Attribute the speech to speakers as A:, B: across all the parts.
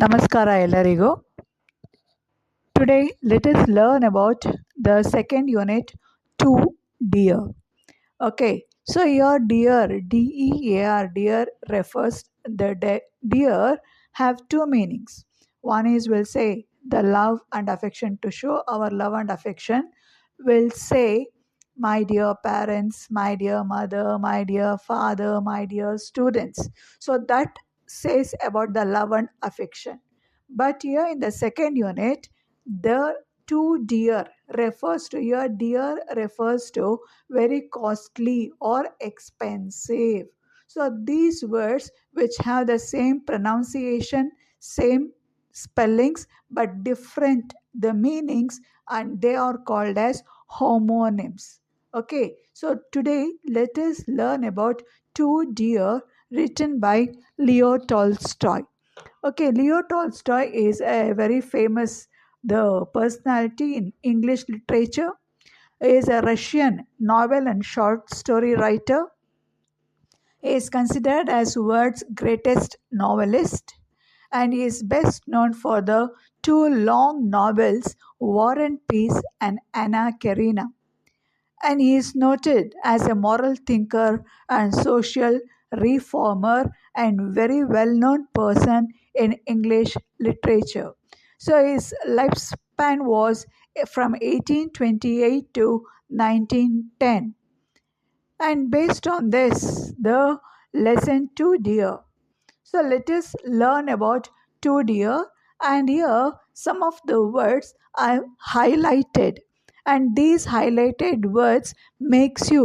A: ನಮಸ್ಕಾರ ಎಲ್ಲರಿಗೂ. Today let us learn about the second unit, to dear. Okay, so here dear, D-E-A-R, dear refers, dear have two meanings. One is, we'll say, the love and affection. To show our love and affection, we'll say, my dear parents, my dear mother, my dear father, my dear students. So that says about the love and affection. But here in the second unit, the to dear refers to, here dear refers to very costly or expensive. So these words which have the same pronunciation, same spellings, but different the meanings, and they are called as homonyms. Okay, so today let us learn about to dear, written by Leo Tolstoy. Okay, Leo Tolstoy is a very famous the personality in English literature. He is a Russian novel and short story writer. He is considered as world's greatest novelist, and he is best known for the two long novels War and Peace and Anna Karenina. And he is noted as a moral thinker and social reformer and very well-known person in English literature. So his lifespan was from 1828 to 1910. And based on this, the lesson 2 dear. So let us learn about to dear, and here some of the words are highlighted, and these highlighted words makes you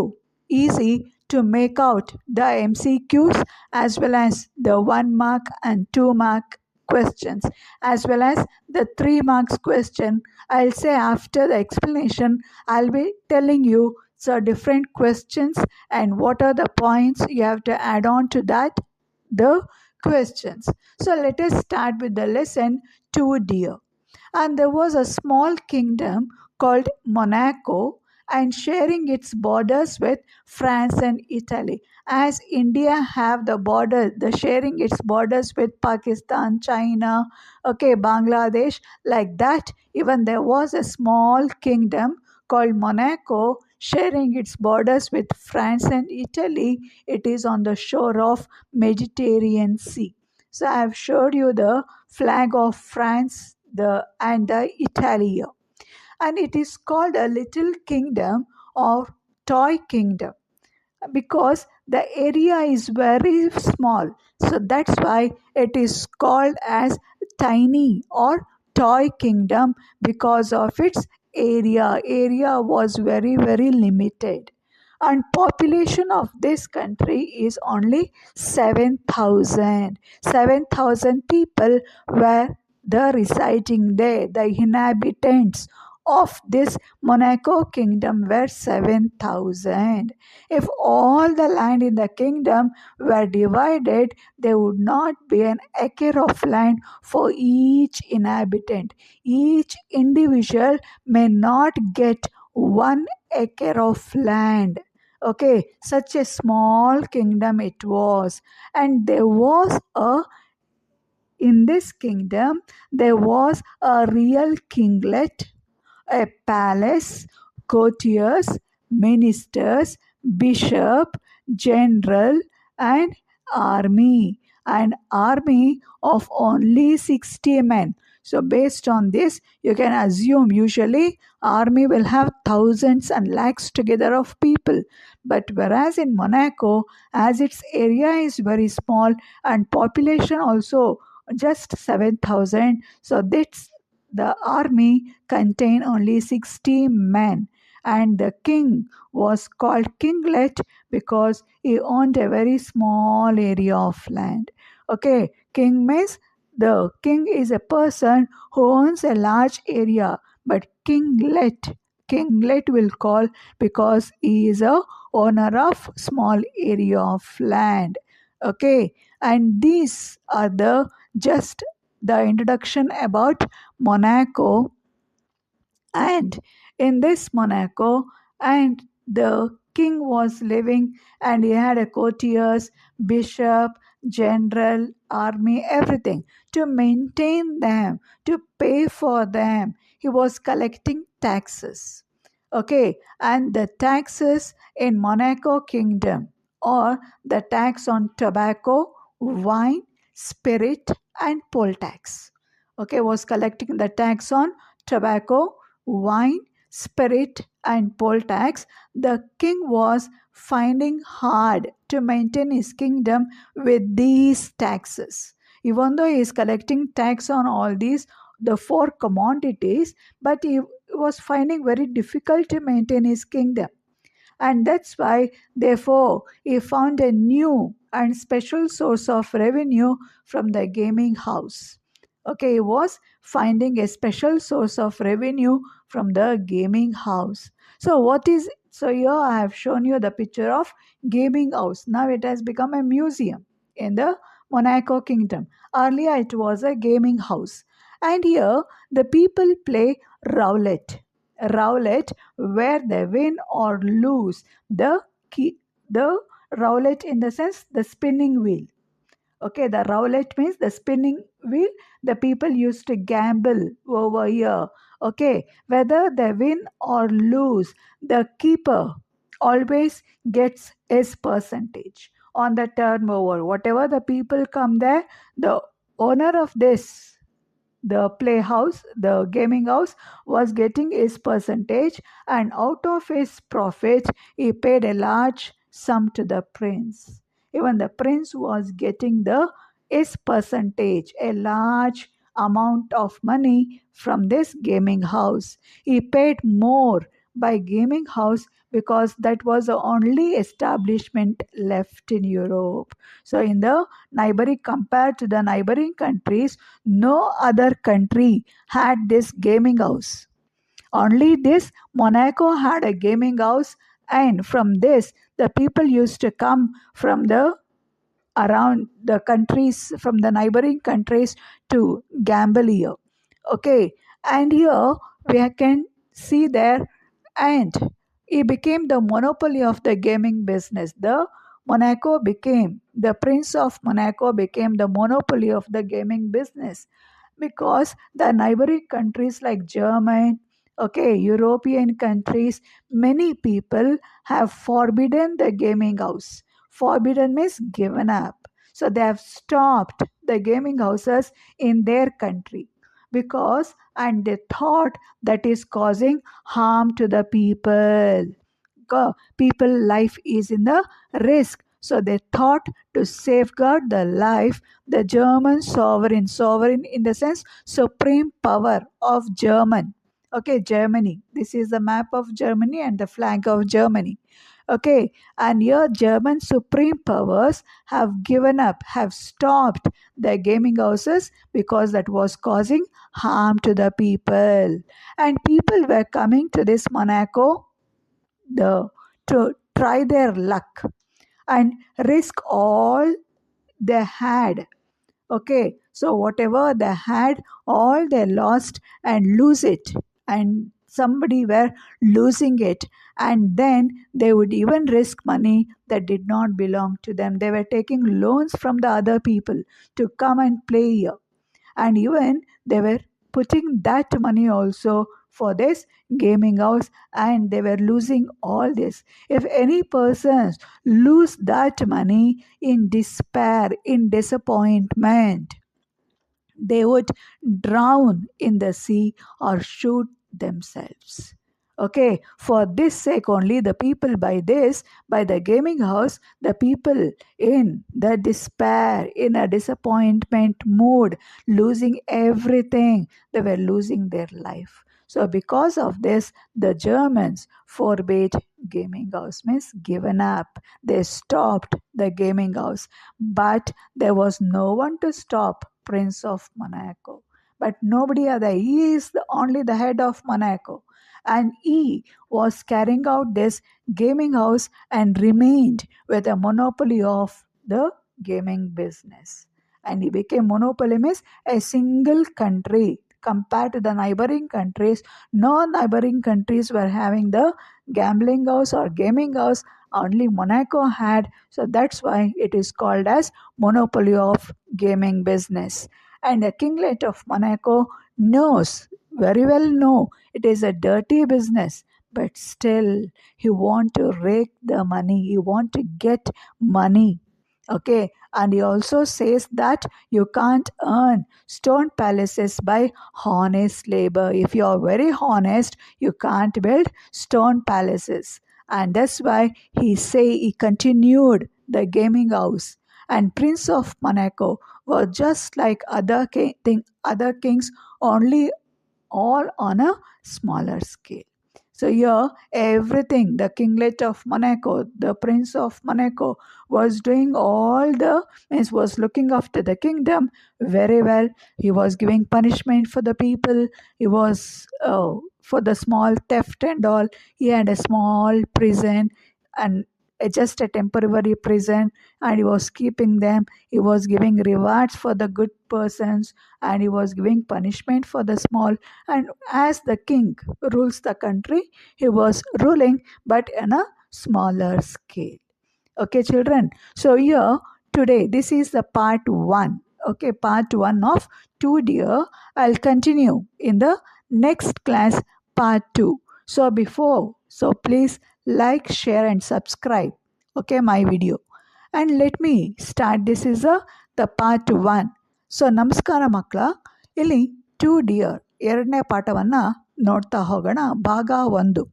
A: easy to make out the MCQs as well as the 1 mark and 2 mark questions as well as the 3 marks question. I'll say after the explanation I'll be telling you so different questions and what are the points you have to add on to that the questions. So let us start with the lesson 2 dear. And there was a small kingdom called Monaco, and sharing its borders with France and Italy. As India have the border, the sharing its borders with Pakistan, China, okay, Bangladesh, like that, even there was a small kingdom called Monaco sharing its borders with France and Italy. It is on the shore of Mediterranean Sea. So I have showed you the flag of France and the Italy, and it is called a little kingdom or toy kingdom because the area is very small. So that's why it is called as tiny or toy kingdom because of its area. Area was very limited. And population of this country is only 7,000. 7,000 people were the residing there. The inhabitants of this Monaco kingdom were 7,000. If all the land in the kingdom were divided, there would not be an acre of land for each inhabitant. Each individual may not get 1 acre of land. Okay, such a small kingdom it was. And in this kingdom, there was a real kinglet, a palace, courtiers, ministers, bishop, general, and army. An army of only 60 men. So based on this, you can assume usually army will have thousands and lakhs together of people. But whereas in Monaco, as its area is very small and population also just 7,000, so that's the army contained only 60 men, and the king was called kinglet because he owned a very small area of land. Okay, king means the king is a person who owns a large area, but kinglet will call because he is a owner of small area of land. Okay, and these are the just the introduction about Monaco. And in this Monaco, and the king was living, and he had a courtiers, bishop, general, army, everything to maintain them, to pay for them. He was collecting taxes. Okay, and the taxes in Monaco kingdom, or the tax on tobacco, wine, spirit, and poll tax. Okay, was collecting the tax on tobacco, wine, spirit, and poll tax. The king was finding hard to maintain his kingdom with these taxes. Even though he is collecting tax on all these, the four commodities, but he was finding very difficult to maintain his kingdom. And that's why, therefore, he found a new and special source of revenue from the gaming house. Okay, he was finding a special source of revenue from the gaming house. So here I have shown you the picture of gaming house. Now it has become a museum in the Monaco kingdom. Earlier it was a gaming house. And here the people play roulette. Roulette, where they win or lose the roulette, in the sense the spinning wheel. Okay, the roulette means the spinning wheel. The people used to gamble over here. Okay, whether they win or lose, the keeper always gets his percentage on the turnover. Whatever the people come there, the owner of this, the playhouse, the gaming house, was getting his percentage, and out of his profits, he paid a large sum to the prince. Even the prince was getting the his percentage, a large amount of money from this gaming house. He paid more by gaming house because that was the only establishment left in Europe. So in the neighboring, compared to the neighboring countries, no other country had this gaming house. Only this Monaco had a gaming house, and from this, the people used to come from the around the countries, from the neighboring countries, to gamble here. Okay, and here we can see there, and it became the monopoly of the gaming business. The prince of Monaco became the monopoly of the gaming business, because the neighboring countries like German, okay, European countries, many people have forbidden the gaming house. Forbidden means given up. So they have stopped the gaming houses in their country, because, and they thought that is causing harm to the people. People life is in the risk. So they thought, to safeguard the life, the German sovereign in the sense supreme power of German. Okay, Germany. This is the map of Germany and the flag of Germany. Okay, and here German supreme powers have given up, have stopped the gaming houses, because that was causing harm to the people. And people were coming to this Monaco, to try their luck and risk all they had. Okay, so whatever they had, all they lost and lose it, and somebody were losing it, and then they would even risk money that did not belong to them. They were taking loans from the other people to come and play here, and even they were putting that money also for this gaming house, and they were losing all this. If any persons lose that money in despair, in disappointment, they would drown in the sea or shoot themselves. Okay, for this sake only, the people, by the gaming house, the people in the despair, in a disappointment mood, losing everything, they were losing their life. So because of this, the Germans forbade gaming house, means given up. They stopped the gaming house, but there was no one to stop Prince of Monaco. But nobody other. He is only the head of Monaco. And he was carrying out this gaming house and remained with a monopoly of the gaming business. And he became monopoly, means a single country compared to the neighboring countries. No neighboring countries were having the gambling house or gaming house. Only Monaco had. So that's why it is called as monopoly of gaming business. And the kinglet of Monaco knows, very well know, it is a dirty business. But still, he want to rake the money. He want to get money. Okay, and he also says that you can't earn stone palaces by honest labor. If you are very honest, you can't build stone palaces. And that's why he continued the gaming house. And Prince of Monaco was just like other kings, only all on a smaller scale. So here, everything, the kinglet of Monaco, the prince of Monaco was doing was looking after the kingdom very well. He was giving punishment for the people. He was, for the small theft and all, he had a small prison and just a temporary prison, and he was keeping them. He was giving rewards for the good persons, and he was giving punishment for the small. And as the king rules the country, he was ruling but on a smaller scale. Okay, children. So here today, this is the part 1. Okay, part 1 of 2 dear. I'll continue in the next class, part 2. So please like, share and subscribe. Okay, my video. And let me start. This is the part 1. So ನಮಸ್ಕಾರ ಮಕ್ಕಳ, ಇಲ್ಲಿ 2 dear ಎರಡನೇ ಪಾಠವನ್ನು ನೋಡ್ತಾ ಹೋಗೋಣ. ಭಾಗ 1.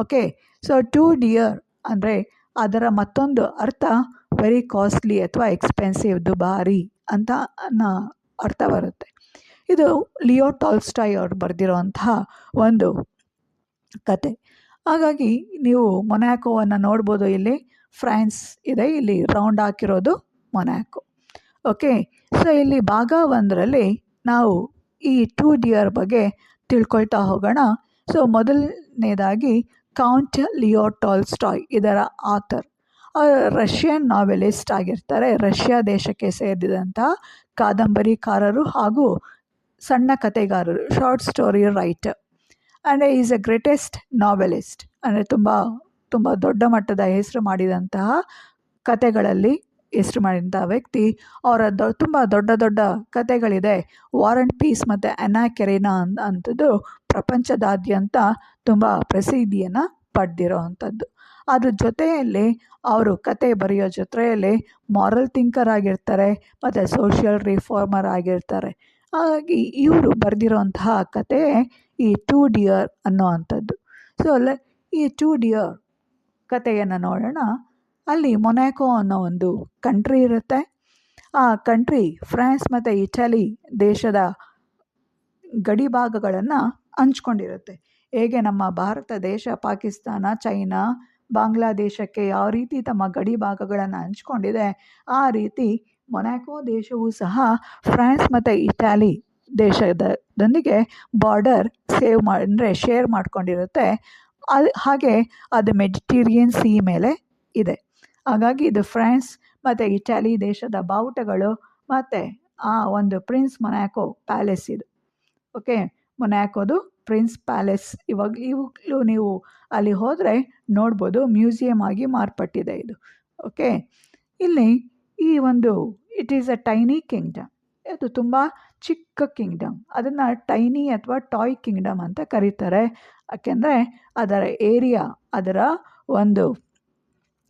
A: Okay, so 2 dear ಅಂದರೆ ಅದರ ಮತ್ತೊಂದು ಅರ್ಥ ವೆರಿ ಕಾಸ್ಟ್ಲಿ ಅಥವಾ ಎಕ್ಸ್ಪೆನ್ಸಿವ್, ದುಬಾರಿ ಅಂತ ಅರ್ಥ ಬರುತ್ತೆ. ಇದು ಲಿಯೋ ಟಾಲ್ಸ್ಟಾಯ್ ಅವರು ಬರೆದಿರೋಂತಹ ಒಂದು ಕತೆ. ಹಾಗಾಗಿ ನೀವು ಮೊನಾಕೋವನ್ನು ನೋಡ್ಬೋದು. ಇಲ್ಲಿ ಫ್ರಾನ್ಸ್ ಇದೆ, ಇಲ್ಲಿ ರೌಂಡ್ ಹಾಕಿರೋದು ಮೊನಾಕೋ. ಓಕೆ, ಸೊ ಇಲ್ಲಿ ಭಾಗ 1ರಲ್ಲಿ ನಾವು ಈ 2 ಡಿಯರ್ ಬಗ್ಗೆ ತಿಳ್ಕೊಳ್ತಾ ಹೋಗೋಣ. ಸೊ ಮೊದಲನೇದಾಗಿ ಕೌಂಟ್ ಲಿಯೋ ಟಾಲ್ಸ್ಟಾಯ್, ಇದರ ಆಥರ್. ರಷ್ಯನ್ ನಾವೆಲಿಸ್ಟ್ ಆಗಿರ್ತಾರೆ. ರಷ್ಯಾ ದೇಶಕ್ಕೆ ಸೇರಿದಂತಹ ಕಾದಂಬರಿಕಾರರು ಹಾಗೂ ಸಣ್ಣ ಕಥೆಗಾರರು, short story writer. And is a greatest novelist, ಅಂದರೆ ತುಂಬ ದೊಡ್ಡ ಮಟ್ಟದ ಹೆಸರು ಮಾಡಿದಂತಹ ಕಥೆಗಳಲ್ಲಿ ಹೆಸರು ಮಾಡಿದಂಥ ವ್ಯಕ್ತಿ. ಅವರ ತುಂಬ ದೊಡ್ಡ ಕಥೆಗಳಿದೆ. ವಾರ್ ಆ್ಯಂಡ್ ಪೀಸ್ ಮತ್ತು ಅನಾ ಕೆರೆನಾ ಅಂಥದ್ದು ಪ್ರಪಂಚದಾದ್ಯಂತ ತುಂಬ ಪ್ರಸಿದ್ಧಿಯನ್ನು ಪಡೆದಿರೋ ಅಂಥದ್ದು. ಅದ್ರ ಜೊತೆಯಲ್ಲಿ ಅವರು ಕತೆ ಬರೆಯೋ ಜೊತೆಯಲ್ಲಿ ಮಾರಲ್ ಥಿಂಕರ್ ಆಗಿರ್ತಾರೆ ಮತ್ತು ಸೋಷಿಯಲ್ ರಿಫಾರ್ಮರ್ ಆಗಿರ್ತಾರೆ. ಹಾಗಾಗಿ ಇವರು ಬರೆದಿರೋಂತಹ ಕತೆ ಈ 2 ಡಿಯರ್ ಅನ್ನೋ ಅಂಥದ್ದು. ಸೊ ಈ 2 ಡಿಯರ್ ಕಥೆಯನ್ನು ನೋಡೋಣ. ಅಲ್ಲಿ ಮೊನಾಕೋ ಅನ್ನೋ ಒಂದು ಕಂಟ್ರಿ ಇರುತ್ತೆ. ಆ ಕಂಟ್ರಿ ಫ್ರಾನ್ಸ್ ಮತ್ತು ಇಟಲಿ ದೇಶದ ಗಡಿ ಭಾಗಗಳನ್ನು ಹಂಚ್ಕೊಂಡಿರುತ್ತೆ. ಹೇಗೆ ನಮ್ಮ ಭಾರತ ದೇಶ ಪಾಕಿಸ್ತಾನ, ಚೈನಾ, ಬಾಂಗ್ಲಾದೇಶಕ್ಕೆ ಯಾವ ರೀತಿ ತಮ್ಮ ಗಡಿ ಭಾಗಗಳನ್ನು ಹಂಚ್ಕೊಂಡಿದೆ, ಆ ರೀತಿ ಮೊನಾಕೋ ದೇಶವೂ ಸಹ ಫ್ರಾನ್ಸ್ ಮತ್ತು ಇಟಲಿ ದೇಶದೊಂದಿಗೆ ಬಾರ್ಡರ್ ಶೇರ್ ಮಾಡ್ಕೊಂಡಿರುತ್ತೆ. ಹಾಗೆ ಅದು ಮೆಡಿಟೇರಿಯನ್ ಸಿ ಮೇಲೆ ಇದೆ. ಹಾಗಾಗಿ ಇದು ಫ್ರಾನ್ಸ್ ಮತ್ತು ಇಟಲಿ ದೇಶದ ಬಾವುಟಗಳು ಮತ್ತು ಆ ಒಂದು ಪ್ರಿನ್ಸ್ ಮೊನಾಕೋ ಪ್ಯಾಲೇಸ್ ಇದು. ಓಕೆ, ಮೊನಾಕೋದು ಪ್ರಿನ್ಸ್ ಪ್ಯಾಲೇಸ್ ಇವಾಗಲೂ ನೀವು ಅಲ್ಲಿ ಹೋದರೆ ನೋಡ್ಬೋದು, ಮ್ಯೂಸಿಯಂ ಆಗಿ ಮಾರ್ಪಟ್ಟಿದೆ ಇದು. ಓಕೆ, ಇಲ್ಲಿ ಈ ಒಂದು it is a tiny Kingdom. ಇದು ತುಂಬ ಚಿಕ್ಕ ಕಿಂಗ್ಡಮ್. ಅದನ್ನು ಟೈನಿ ಅಥವಾ ಟಾಯ್ ಕಿಂಗ್ಡಮ್ ಅಂತ ಕರೀತಾರೆ. ಯಾಕೆಂದರೆ ಅದರ ಏರಿಯಾ, ಅದರ ಒಂದು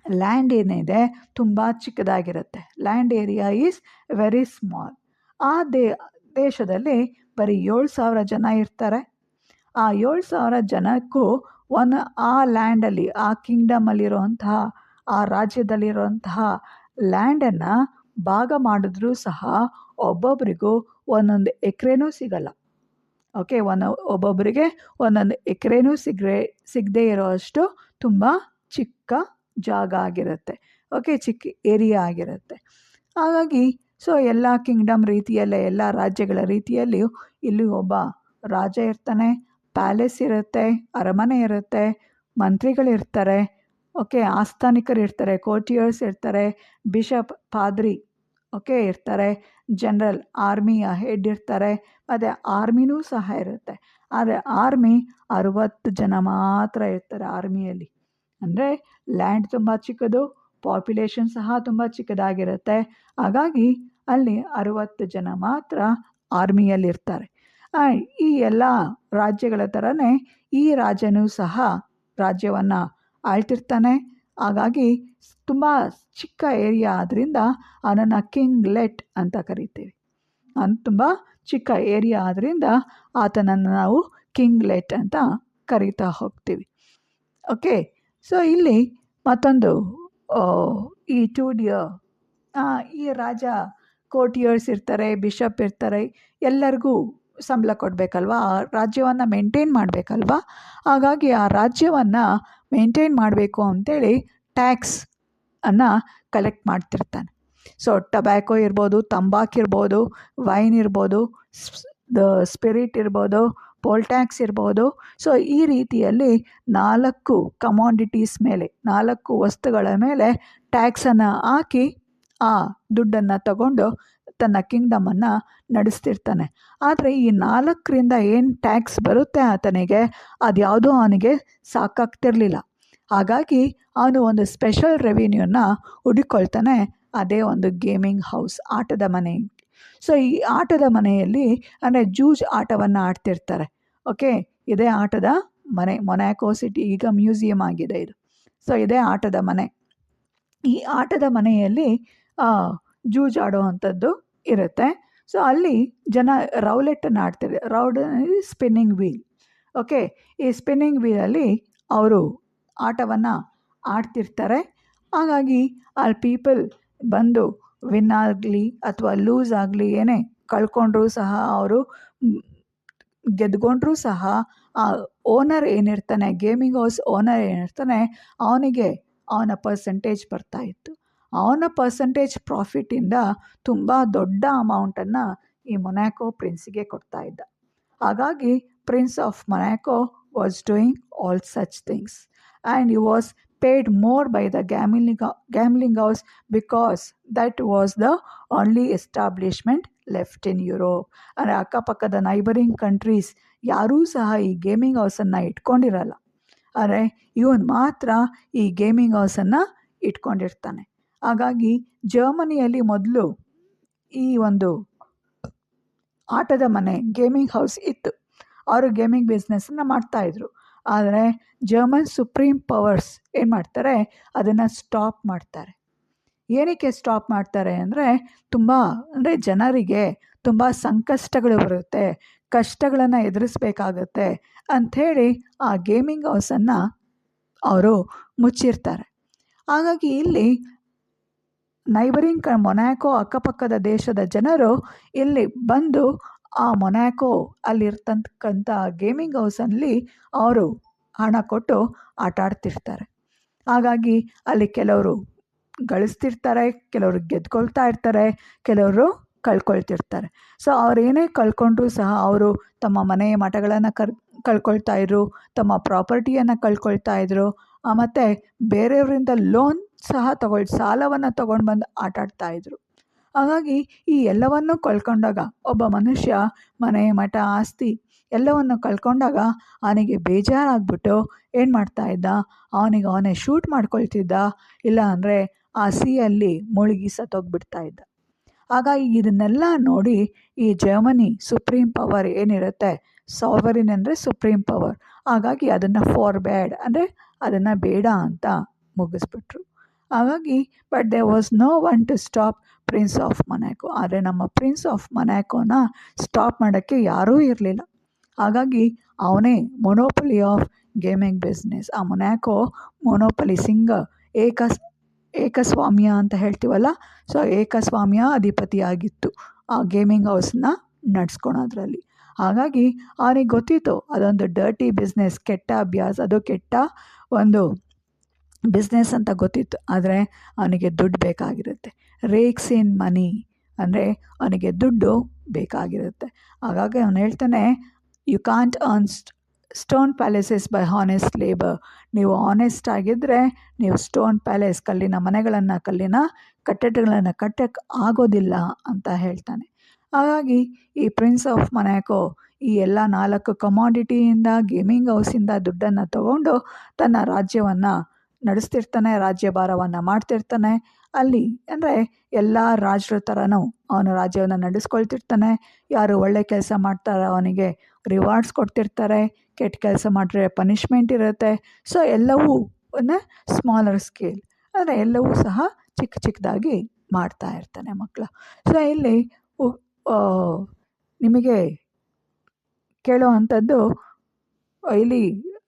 A: ಲ್ಯಾಂಡ್ ಏನಿದೆ ತುಂಬ ಚಿಕ್ಕದಾಗಿರುತ್ತೆ. Land area is very small. ಆ ದೇಶದಲ್ಲಿ ಬರೀ 7,000 ಜನ ಇರ್ತಾರೆ. ಆ 7,000 ಜನಕ್ಕೂ ಆ ಲ್ಯಾಂಡಲ್ಲಿ, ಆ ಕಿಂಗ್ಡಮಲ್ಲಿರುವಂತಹ, ಆ ರಾಜ್ಯದಲ್ಲಿರುವಂತಹ ಲ್ಯಾಂಡನ್ನು ಭಾಗ ಮಾಡಿದ್ರೂ ಸಹ ಒಬ್ಬೊಬ್ಬರಿಗೂ ಒಂದೊಂದು ಎಕರೆನೂ ಸಿಗಲ್ಲ. ಓಕೆ, ಒಬ್ಬೊಬ್ಬರಿಗೆ ಒಂದೊಂದು ಎಕರೆನೂ ಸಿಗದೇ ಇರೋಷ್ಟು ತುಂಬ ಚಿಕ್ಕ ಜಾಗ ಆಗಿರುತ್ತೆ. ಓಕೆ, ಚಿಕ್ಕ ಏರಿಯಾ ಆಗಿರುತ್ತೆ. ಹಾಗಾಗಿ ಎಲ್ಲ ಕಿಂಗ್ಡಮ್ ರೀತಿಯಲ್ಲೇ, ಎಲ್ಲ ರಾಜ್ಯಗಳ ರೀತಿಯಲ್ಲಿಯೂ ಇಲ್ಲಿ ಒಬ್ಬ ರಾಜ ಇರ್ತಾನೆ, ಪ್ಯಾಲೇಸ್ ಇರುತ್ತೆ, ಅರಮನೆ ಇರುತ್ತೆ, ಮಂತ್ರಿಗಳಿರ್ತಾರೆ. ಓಕೆ, ಆಸ್ಥಾನಿಕರು ಇರ್ತಾರೆ, ಕೋರ್ಟಿಯರ್ಸ್ ಇರ್ತಾರೆ, ಬಿಷಪ್, ಪಾದ್ರಿ, ಓಕೆ ಇರ್ತಾರೆ. ಜನರಲ್ ಆರ್ಮಿಯ ಹೆಡ್ ಇರ್ತಾರೆ, ಮತ್ತು ಆರ್ಮಿನೂ ಸಹ ಇರುತ್ತೆ. ಆದರೆ ಆರ್ಮಿ 60 ಜನ ಮಾತ್ರ ಇರ್ತಾರೆ ಆರ್ಮಿಯಲ್ಲಿ. ಅಂದರೆ ಲ್ಯಾಂಡ್ ತುಂಬ ಚಿಕ್ಕದು, ಪಾಪ್ಯುಲೇಷನ್ ಸಹ ತುಂಬ ಚಿಕ್ಕದಾಗಿರುತ್ತೆ. ಹಾಗಾಗಿ ಅಲ್ಲಿ 60 ಜನ ಮಾತ್ರ ಆರ್ಮಿಯಲ್ಲಿರ್ತಾರೆ. ಈ ಎಲ್ಲ ರಾಜ್ಯಗಳ ಥರನೇ ಈ ರಾಜ್ಯನೂ ಸಹ ರಾಜ್ಯವನ್ನು ಆಳ್ತಿರ್ತಾನೆ. ಹಾಗಾಗಿ ತುಂಬ ಚಿಕ್ಕ ಏರಿಯಾ ಆದ್ದರಿಂದ ಅವನನ್ನು ಕಿಂಗ್ಲೆಟ್ ಅಂತ ಕರಿತೀವಿ. ತುಂಬ ಚಿಕ್ಕ ಏರಿಯಾ ಆದ್ದರಿಂದ ಆತನನ್ನು ನಾವು ಕಿಂಗ್ಲೆಟ್ ಅಂತ ಕರಿತಾ ಹೋಗ್ತೀವಿ. ಓಕೆ, ಸೊ ಇಲ್ಲಿ ಮತ್ತೊಂದು ಈ 2 ಡಿಯರ್, ಈ ರಾಜ ಕೋರ್ಟಿಯರ್ಸ್ ಇರ್ತಾರೆ, ಬಿಷಪ್ ಇರ್ತಾರೆ, ಎಲ್ಲರಿಗೂ ಸಂಬಳ ಕೊಡಬೇಕಲ್ವ, ಆ ರಾಜ್ಯವನ್ನು ಮೇಂಟೈನ್ ಮಾಡಬೇಕಲ್ವ. ಹಾಗಾಗಿ ಆ ರಾಜ್ಯವನ್ನು ಮೇಂಟೈನ್ ಮಾಡಬೇಕು ಅಂತೇಳಿ ಟ್ಯಾಕ್ಸ್ ಅನ್ನು ಕಲೆಕ್ಟ್ ಮಾಡ್ತಿರ್ತಾನೆ. ಸೊ ಟೊಬ್ಯಾಕೊ ಇರ್ಬೋದು, ತಂಬಾಕಿರ್ಬೋದು, ವೈನ್ ಇರ್ಬೋದು, ಸ್ಪಿರಿಟ್ ಇರ್ಬೋದು, ಪೋಲ್ ಟ್ಯಾಕ್ಸ್ ಇರ್ಬೋದು. ಸೊ ಈ ರೀತಿಯಲ್ಲಿ 4 ಕಮಾಡಿಟೀಸ್ ಮೇಲೆ, 4 ವಸ್ತುಗಳ ಮೇಲೆ ಟ್ಯಾಕ್ಸನ್ನು ಹಾಕಿ ಆ ದುಡ್ಡನ್ನು ತಗೊಂಡು ತನ್ನ ಕಿಂಗ್ಡಮನ್ನು ನಡೆಸ್ತಿರ್ತಾನೆ. ಆದರೆ ಈ 4ರಿಂದ ಏನು ಟ್ಯಾಕ್ಸ್ ಬರುತ್ತೆ ಆತನಿಗೆ, ಅದ್ಯಾವುದೂ ಅವನಿಗೆ ಸಾಕಾಗ್ತಿರ್ಲಿಲ್ಲ. ಹಾಗಾಗಿ ಅವನು ಒಂದು ಸ್ಪೆಷಲ್ ರೆವಿನ್ಯೂನ ಹುಡುಕೊಳ್ತಾನೆ. ಅದೇ ಒಂದು ಗೇಮಿಂಗ್ ಹೌಸ್, ಆಟದ ಮನೆ. ಸೊ ಈ ಆಟದ ಮನೆಯಲ್ಲಿ ಅಂದರೆ ಜೂಜ್ ಆಟವನ್ನು ಆಡ್ತಿರ್ತಾರೆ. ಓಕೆ, ಇದೇ ಆಟದ ಮನೆ. ಮೊನಾಕೋ ಸಿಟಿ ಈಗ ಮ್ಯೂಸಿಯಂ ಆಗಿದೆ ಇದು. ಸೊ ಇದೇ ಆಟದ ಮನೆ. ಈ ಆಟದ ಮನೆಯಲ್ಲಿ ಜೂಜ್ ಆಡುವಂಥದ್ದು ಇರುತ್ತೆ. ಸೊ ಅಲ್ಲಿ ಜನ ರೌಲೆಟನ್ನು ಆಡ್ತಾರೆ. ರೌಡ್ ಸ್ಪಿನ್ನಿಂಗ್ ವೀಲ್. ಓಕೆ, ಈ ಸ್ಪಿನ್ನಿಂಗ್ ವೀಲಲ್ಲಿ ಅವರು ಆಟವನ್ನು ಆಡ್ತಿರ್ತಾರೆ. ಹಾಗಾಗಿ ಅಲ್ಲಿ ಪೀಪಲ್ ಬಂದು ವಿನ್ ಆಗಲಿ ಅಥವಾ ಲೂಸ್ ಆಗಲಿ, ಏನೇ ಕಳ್ಕೊಂಡ್ರೂ ಸಹ, ಅವರು ಗೆದ್ಕೊಂಡ್ರೂ ಸಹ, ಆ ಓನರ್ ಏನಿರ್ತಾನೆ, ಗೇಮಿಂಗ್ ಹೌಸ್ ಓನರ್ ಏನಿರ್ತಾನೆ, ಅವನಿಗೆ ಅವನ ಪರ್ಸೆಂಟೇಜ್ ಬರ್ತಾಯಿತ್ತು. ಅವನ ಪರ್ಸೆಂಟೇಜ್ ಪ್ರಾಫಿಟ್ಟಿಂದ ತುಂಬ ದೊಡ್ಡ ಅಮೌಂಟನ್ನು ಈ ಮೊನಾಕೋ ಪ್ರಿನ್ಸಿಗೆ ಕೊಡ್ತಾ ಇದ್ದ. ಹಾಗಾಗಿ prince of Monaco was doing all such things and he was paid more by the gambling house because that was the only establishment left in Europe. ಅಂದರೆ ಅಕ್ಕಪಕ್ಕದ ನೈಬರಿಂಗ್ ಕಂಟ್ರೀಸ್ ಯಾರೂ ಸಹ ಈ ಗೇಮಿಂಗ್ ಹೌಸನ್ನು ಇಟ್ಕೊಂಡಿರಲ್ಲ. ಆದರೆ ಇವನು ಮಾತ್ರ ಈ ಗೇಮಿಂಗ್ ಹೌಸನ್ನು ಇಟ್ಕೊಂಡಿರ್ತಾನೆ. ಹಾಗಾಗಿ ಜರ್ಮನಿಯಲ್ಲಿ ಮೊದಲು ಈ ಒಂದು ಆಟದ ಮನೆ, ಗೇಮಿಂಗ್ ಹೌಸ್ ಇತ್ತು. ಅವರು ಗೇಮಿಂಗ್ ಬಿಸ್ನೆಸ್ಸನ್ನು ಮಾಡ್ತಾಯಿದ್ರು. ಆದರೆ ಜರ್ಮನ್ ಸುಪ್ರೀಂ ಪವರ್ಸ್ ಏನು ಮಾಡ್ತಾರೆ, ಅದನ್ನು ಸ್ಟಾಪ್ ಮಾಡ್ತಾರೆ. ಏನಕ್ಕೆ ಸ್ಟಾಪ್ ಮಾಡ್ತಾರೆ ಅಂದರೆ, ಅಂದರೆ ಜನರಿಗೆ ತುಂಬ ಸಂಕಷ್ಟಗಳು ಬರುತ್ತೆ, ಕಷ್ಟಗಳನ್ನು ಎದುರಿಸ್ಬೇಕಾಗತ್ತೆ ಅಂಥೇಳಿ ಆ ಗೇಮಿಂಗ್ ಹೌಸನ್ನು ಅವರು ಮುಚ್ಚಿರ್ತಾರೆ. ಹಾಗಾಗಿ ಇಲ್ಲಿ ನೈಬರಿಂಗ್ ಮೊನಾಕೋ ಅಕ್ಕಪಕ್ಕದ ದೇಶದ ಜನರು ಇಲ್ಲಿ ಬಂದು ಆ ಮೊನಾಕೋ ಅಲ್ಲಿರ್ತಕ್ಕಂಥ ಗೇಮಿಂಗ್ ಹೌಸಲ್ಲಿ ಅವರು ಹಣ ಕೊಟ್ಟು ಆಟ ಆಡ್ತಿರ್ತಾರೆ. ಹಾಗಾಗಿ ಅಲ್ಲಿ ಕೆಲವರು ಗಳಿಸ್ತಿರ್ತಾರೆ, ಕೆಲವರು ಗೆದ್ಕೊಳ್ತಾ ಇರ್ತಾರೆ, ಕೆಲವರು ಕಳ್ಕೊಳ್ತಿರ್ತಾರೆ. ಸೊ ಅವರೇನೇ ಕಳ್ಕೊಂಡ್ರೂ ಸಹ ಅವರು ತಮ್ಮ ಮನೆ ಮಠಗಳನ್ನು ಕಳ್ಕೊಳ್ತಾ ಇದ್ರು, ತಮ್ಮ ಪ್ರಾಪರ್ಟಿಯನ್ನು ಕಳ್ಕೊಳ್ತಾ ಇದ್ರು, ಮತ್ತು ಬೇರೆಯವರಿಂದ ಲೋನ್ ಸಹ ಸಾಲವನ್ನು ತೊಗೊಂಡು ಬಂದು ಆಟ ಆಡ್ತಾಯಿದ್ರು. ಹಾಗಾಗಿ ಈ ಎಲ್ಲವನ್ನೂ ಕಳ್ಕೊಂಡಾಗ ಒಬ್ಬ ಮನುಷ್ಯ ಮನೆ ಮಠ ಆಸ್ತಿ ಎಲ್ಲವನ್ನು ಕಳ್ಕೊಂಡಾಗ ಅವನಿಗೆ ಬೇಜಾರಾಗ್ಬಿಟ್ಟು ಏನು ಮಾಡ್ತಾ ಇದ್ದ, ಅವನೇ ಶೂಟ್ ಮಾಡ್ಕೊಳ್ತಿದ್ದ, ಇಲ್ಲ ಅಂದರೆ ಆ ಸಿಯಲ್ಲಿ ಮುಳುಗಿ ಸತ್ತೋಗ್ಬಿಡ್ತಾ ಇದ್ದ. ಹಾಗಾಗಿ ಇದನ್ನೆಲ್ಲ ನೋಡಿ ಈ ಜರ್ಮನಿ ಸುಪ್ರೀಂ ಪವರ್ ಏನಿರುತ್ತೆ, ಸಾವರಿನ್ ಅಂದರೆ ಸುಪ್ರೀಂ ಪವರ್, ಹಾಗಾಗಿ ಅದನ್ನು ಫಾರ್ಬ್ಯಾಡ್ ಅಂದರೆ ಅದನ್ನು ಬೇಡ ಅಂತ ಮುಗಿಸ್ಬಿಟ್ರು. ಹಾಗಾಗಿ but they was no one to stop prince of Monaco. ಆದರೆ ನಮ್ಮ ಪ್ರಿನ್ಸ್ ಆಫ್ ಮೊನಾಕೋನ ಸ್ಟಾಪ್ ಮಾಡೋಕ್ಕೆ ಯಾರೂ ಇರಲಿಲ್ಲ. ಹಾಗಾಗಿ ಅವನೇ ಮೊನೋಪಲಿ ಆಫ್ ಗೇಮಿಂಗ್ ಬಿಸ್ನೆಸ್. ಆ ಮೊನಾಕೋ ಮೊನೋಪಲಿ ಏಕಸ್ವಾಮ್ಯ ಅಂತ ಹೇಳ್ತೀವಲ್ಲ, ಸೊ ಏಕಸ್ವಾಮ್ಯ ಅಧಿಪತಿಯಾಗಿತ್ತು ಆ ಗೇಮಿಂಗ್ ಹೌಸನ್ನ ನಡೆಸ್ಕೊಳೋದ್ರಲ್ಲಿ. ಹಾಗಾಗಿ ಅವನಿಗೆ ಗೊತ್ತಿತ್ತು ಅದೊಂದು ಡರ್ಟಿ ಬಿಸ್ನೆಸ್, ಕೆಟ್ಟ ಅಭ್ಯಾಸ, ಅದು ಕೆಟ್ಟ ಒಂದು ಬಿಸ್ನೆಸ್ ಅಂತ ಗೊತ್ತಿತ್ತು. ಆದರೆ ಅವನಿಗೆ ದುಡ್ಡು ಬೇಕಾಗಿರುತ್ತೆ. ರೇಕ್ಸ್ ಇನ್ ಮನಿ ಅಂದರೆ ಅವನಿಗೆ ದುಡ್ಡು ಬೇಕಾಗಿರುತ್ತೆ. ಹಾಗಾಗಿ ಅವನು ಹೇಳ್ತಾನೆ, you can't earn stone palaces by honest labour. ನೀವು ಆನೆಸ್ಟ್ ಆಗಿದ್ದರೆ ನೀವು ಸ್ಟೋನ್ ಪ್ಯಾಲೇಸ್, ಕಲ್ಲಿನ ಮನೆಗಳನ್ನು, ಕಲ್ಲಿನ ಕಟ್ಟಡಗಳನ್ನು ಕಟ್ಟಕ್ಕೆ ಆಗೋದಿಲ್ಲ ಅಂತ ಹೇಳ್ತಾನೆ. ಹಾಗಾಗಿ ಈ ಪ್ರಿನ್ಸ್ ಆಫ್ ಮೊನಾಕೋ ಈ ಎಲ್ಲ 4 ಕಮಾಡಿಟಿಯಿಂದ, ಗೇಮಿಂಗ್ ಹೌಸಿಂದ ದುಡ್ಡನ್ನು ತಗೊಂಡು ತನ್ನ ರಾಜ್ಯವನ್ನು ನಡೆಸ್ತಿರ್ತಾನೆ, ರಾಜ್ಯಭಾರವನ್ನು ಮಾಡ್ತಿರ್ತಾನೆ. ಅಲ್ಲಿ ಅಂದರೆ ಎಲ್ಲ ರಾಜರ ಥರನೂ ಅವನು ರಾಜ್ಯವನ್ನು ನಡೆಸ್ಕೊಳ್ತಿರ್ತಾನೆ. ಯಾರು ಒಳ್ಳೆ ಕೆಲಸ ಮಾಡ್ತಾರೋ ಅವನಿಗೆ ರಿವಾರ್ಡ್ಸ್ ಕೊಡ್ತಿರ್ತಾರೆ, ಕೆಟ್ಟ ಕೆಲಸ ಮಾಡಿದ್ರೆ ಪನಿಷ್ಮೆಂಟ್ ಇರುತ್ತೆ. ಸೊ ಎಲ್ಲವೂ ಸ್ಮಾಲರ್ ಸ್ಕೇಲ್, ಅಂದರೆ ಎಲ್ಲವೂ ಸಹ ಚಿಕ್ಕ ಚಿಕ್ಕದಾಗಿ ಮಾಡ್ತಾ ಇರ್ತಾನೆ ಮಕ್ಕಳು. ಸೊ ಇಲ್ಲಿ ನಿಮಗೆ ಕೇಳೋ ಇಲ್ಲಿ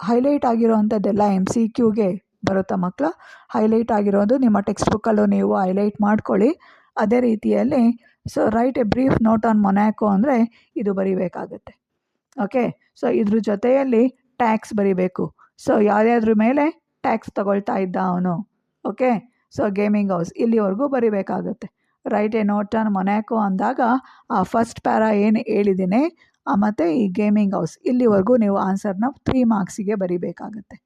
A: ಹೈಲೈಟ್ ಆಗಿರೋವಂಥದ್ದೆಲ್ಲ MCQಗೆ ಬರುತ್ತಾ ಮಕ್ಕಳು. ಹೈಲೈಟ್ ಆಗಿರೋದು ನಿಮ್ಮ ಟೆಕ್ಸ್ಟ್ ಬುಕ್ಕಲ್ಲೂ ನೀವು ಹೈಲೈಟ್ ಮಾಡ್ಕೊಳ್ಳಿ. ಅದೇ ರೀತಿಯಲ್ಲಿ so right A brief note on Monaco ಅಂದರೆ ಇದು ಬರಿಬೇಕಾಗತ್ತೆ. ಓಕೆ, ಸೊ ಇದ್ರ ಜೊತೆಯಲ್ಲಿ ಟ್ಯಾಕ್ಸ್ ಬರಿಬೇಕು. ಸೊ ಯಾರ್ಯಾದ್ರ ಮೇಲೆ ಟ್ಯಾಕ್ಸ್ ತಗೊಳ್ತಾ ಇದ್ದ ಅವನು. ಓಕೆ, ಸೊ ಗೇಮಿಂಗ್ ಹೌಸ್ ಇಲ್ಲಿವರೆಗೂ ಬರಿಬೇಕಾಗತ್ತೆ. Right a note on Monaco ಅಂದಾಗ ಆ ಫಸ್ಟ್ ಪ್ಯಾರಾ ಏನು ಹೇಳಿದ್ದೀನಿ ಮತ್ತು ಈ ಗೇಮಿಂಗ್ ಹೌಸ್ ಇಲ್ಲಿವರೆಗೂ ನೀವು ಆನ್ಸರ್ನ 3 ಮಾರ್ಕ್ಸಿಗೆ ಬರಿಬೇಕಾಗತ್ತೆ.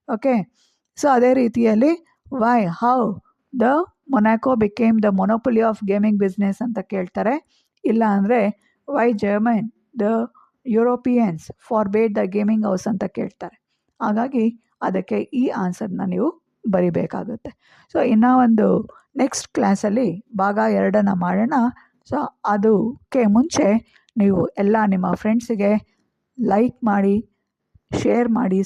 A: ಓಕೆ, ಸೊ ಅದೇ ರೀತಿಯಲ್ಲಿ why how the Monaco became the monopoly of gaming business ಅಂತ ಕೇಳ್ತಾರೆ. ಇಲ್ಲ ಅಂದರೆ why German the Europeans forbade the gaming house ಅಂತ ಕೇಳ್ತಾರೆ. ಹಾಗಾಗಿ ಅದಕ್ಕೆ ಈ ಆನ್ಸರ್ನ ನೀವು ಬರಿಬೇಕಾಗುತ್ತೆ. ಸೊ ಇನ್ನೂ ಒಂದು ನೆಕ್ಸ್ಟ್ ಕ್ಲಾಸಲ್ಲಿ ಭಾಗ 2 ಮಾಡೋಣ. ಸೊ ಅದಕ್ಕೆ ಮುಂಚೆ ನೀವು ಎಲ್ಲ ನಿಮ್ಮ ಫ್ರೆಂಡ್ಸಿಗೆ ಲೈಕ್ ಮಾಡಿ, ಶೇರ್ ಮಾಡಿ.